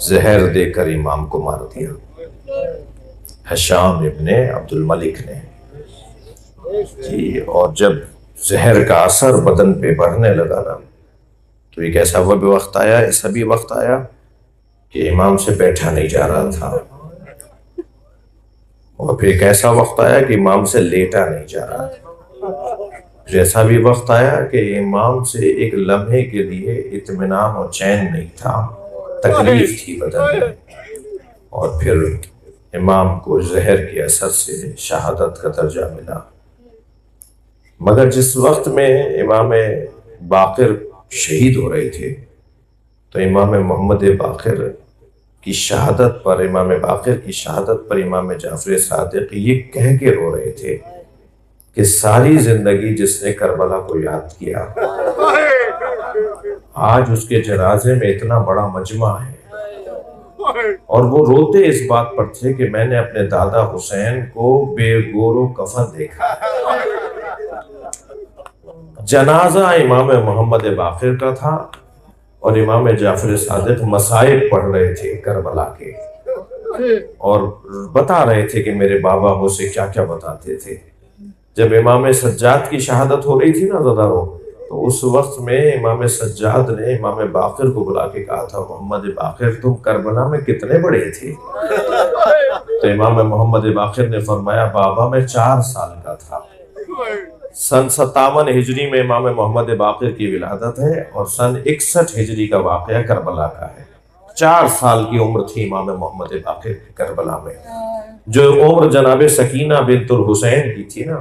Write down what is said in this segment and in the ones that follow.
زہر دے کر امام کو مار دیا ہشام ابن عبد الملک نے جی۔ اور جب زہر کا اثر بدن پہ بڑھنے لگا نا تو ایک ایسا وہ بھی وقت آیا، ایسا بھی وقت آیا کہ امام سے بیٹھا نہیں جا رہا تھا، اور پھر ایک ایسا وقت آیا کہ امام سے لیٹا نہیں جا رہا تھا، پھر ایسا بھی وقت آیا کہ امام سے ایک لمحے کے لیے اطمینان اور چین نہیں تھا، تکلیف تھی بدن میں، اور پھر امام کو زہر کے اثر سے شہادت کا درجہ ملا۔ مگر جس وقت میں امام باقر شہید ہو رہے تھے تو امام محمد باقر کی شہادت پر، امام باقر کی شہادت پر امام جعفر صادق یہ کہہ کے رو رہے تھے کہ ساری زندگی جس نے کربلا کو یاد کیا، آج اس کے جنازے میں اتنا بڑا مجمع ہے، اور وہ روتے اس بات پر تھے کہ میں نے اپنے دادا حسین کو بے گور و کفن دیکھا۔ جنازہ امام محمد باقر کا تھا اور امام جعفر صادق مصائب پڑھ رہے تھے کربلا کے، اور بتا رہے تھے کہ میرے بابا مجھ سے کیا کیا بتاتے تھے۔ جب امام سجاد کی شہادت ہو رہی تھی نا زدارو، تو اس وقت میں امام سجاد نے امام باقر کو بلا کے کہا تھا، محمد باقر تم کربلا میں کتنے بڑے تھے؟ تو امام محمد باقر نے فرمایا بابا میں 4 سال کا تھا۔ سن 57 ہجری میں امام محمد باقر کی ولادت ہے اور سن 61 ہجری کا واقعہ کربلا کا ہے۔ 4 سال کی عمر تھی امام محمد باقر کی کربلا میں، جو عمر جناب سکینہ بنت الحسین کی تھی نا،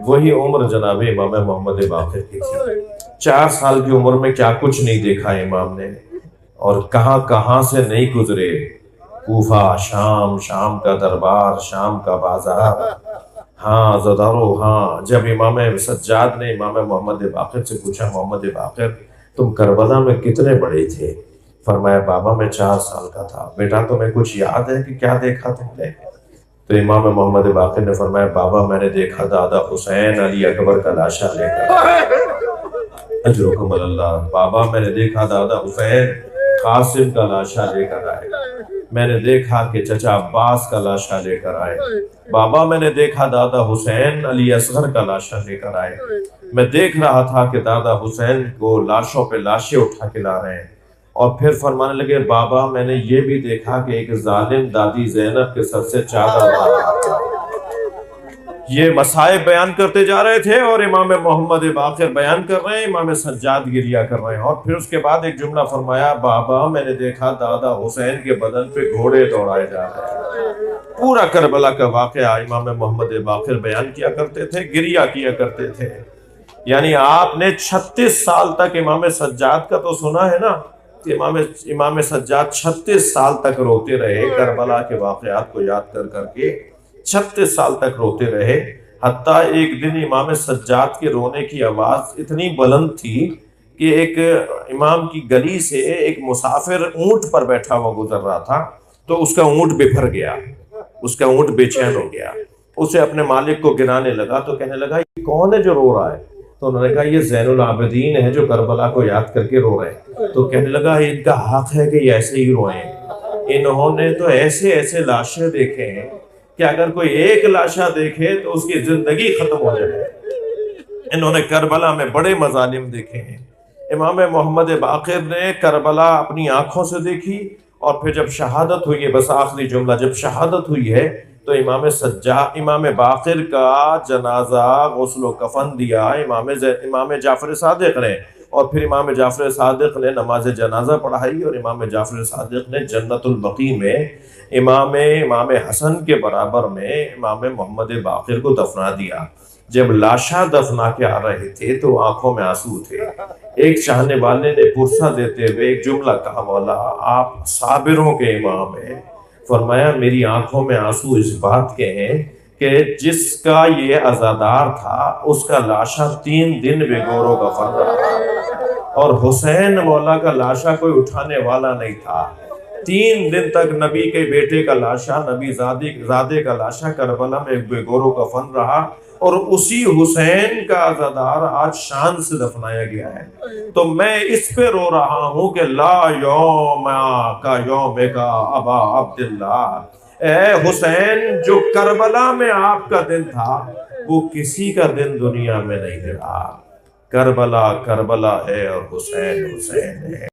وہی عمر جناب امام محمد باقر کی تھی۔ 4 سال کی عمر میں کیا کچھ نہیں دیکھا امام نے، اور کہاں کہاں سے نہیں گزرے، کوفہ، شام، شام کا دربار، شام کا بازار۔ ہاں زدارو، ہاں جب امام سجاد نے امام محمد باقر سے پوچھا محمد باقر تم کربلا میں کتنے بڑے تھے؟ فرمایا بابا میں 4 سال کا تھا۔ بیٹا تمہیں کچھ یاد ہے کہ کیا دیکھا تم نے؟ تو امام محمد باقر نے فرمایا بابا میں نے دیکھا دادا حسین علی اکبر کا لاشا لے کر، اجرکم اللہ، بابا میں نے دیکھا دادا حسین قاسم کا لاشا لے کر آئے، میں نے دیکھا کہ چچا عباس کا لاشا لے کر آئے، بابا میں نے دیکھا دادا حسین علی اصغر کا لاشا لے کر آئے، میں دیکھ رہا تھا کہ دادا حسین کو لاشوں پہ لاشیں اٹھا کے لا رہے ہیں۔ اور پھر فرمانے لگے بابا میں نے یہ بھی دیکھا کہ ایک ظالم دادی زینب کے سر سے چادر اڑا رہا تھا۔ یہ مصائب بیان کرتے جا رہے تھے اور امام محمد باقر بیان کر رہے ہیں، امام سجاد گریہ کر رہے ہیں، اور پھر اس کے بعد ایک جملہ فرمایا بابا میں نے دیکھا دادا حسین کے بدن پہ گھوڑے دوڑائے جا رہے ہیں۔ پورا کربلا کا واقعہ امام محمد باقر بیان کیا کرتے تھے، گریہ کیا کرتے تھے۔ یعنی آپ نے 36 سال تک امام سجاد کا تو سنا ہے نا کہ امام سجاد 36 سال تک روتے رہے کربلا کے واقعات کو یاد کر کر کے، 36 سال تک روتے رہے، حتیٰ ایک دن امام سجاد کے رونے کی آواز اتنی بلند تھی کہ ایک امام کی گلی سے ایک مسافر اونٹ پر بیٹھا ہوا گزر رہا تھا، تو اس کا اونٹ بپھر گیا، اس کا اونٹ بے چین ہو گیا۔ اسے اپنے مالک کو گرانے لگا تو کہنے لگا یہ کون ہے جو رو رہا ہے؟ تو انہوں نے کہا یہ زین العابدین ہے جو کربلا کو یاد کر کے رو رہے ہیں۔ تو کہنے لگا ان کا حق ہے کہ یہ ایسے ہی روئیں، انہوں نے تو ایسے ایسے لاشیں دیکھے ہیں کہ اگر کوئی ایک لاشا دیکھے تو اس کی زندگی ختم ہو جائے۔ انہوں نے کربلا میں بڑے مظالم دیکھے ہیں۔ امام محمد باقر نے کربلا اپنی آنکھوں سے دیکھی، اور پھر جب شہادت ہوئی ہے، بس آخری جملہ، جب شہادت ہوئی ہے تو امام باقر کا جنازہ غسل و کفن دیا امام جعفر صادق نے، اور پھر امام جعفر صادق نے نماز جنازہ پڑھائی، اور امام جعفر صادق نے جنت البقیع میں امام حسن کے برابر میں امام محمد باقر کو دفنا دیا۔ جب لاشا دفنا کے آ رہے تھے تو آنکھوں میں آنسو تھے۔ ایک چاہنے والے نے پرسہ دیتے ہوئے ایک جملہ کہا مولا آپ صابروں کے امام ہیں، فرمایا میری آنکھوں میں آنسو اس بات کے ہیں کہ جس کا یہ عزادار تھا اس کا لاشا 3 دن بے گور و غفر رہا، اور حسین مولا کا لاشا کوئی اٹھانے والا نہیں تھا۔ 3 دن تک نبی کے بیٹے کا لاشا، نبی زادے کا لاشا کربلا میں ایک بے گورو کفن رہا، اور اسی حسین کا عزادار آج شان سے دفنایا گیا ہے۔ تو میں اس پہ رو رہا ہوں کہ لا یوم کا یوم کا ابا عبداللہ، اے حسین جو کربلا میں آپ کا دن تھا وہ کسی کا دن دنیا میں نہیں رہا۔ کربلا کربلا ہے اور حسین حسین ہے۔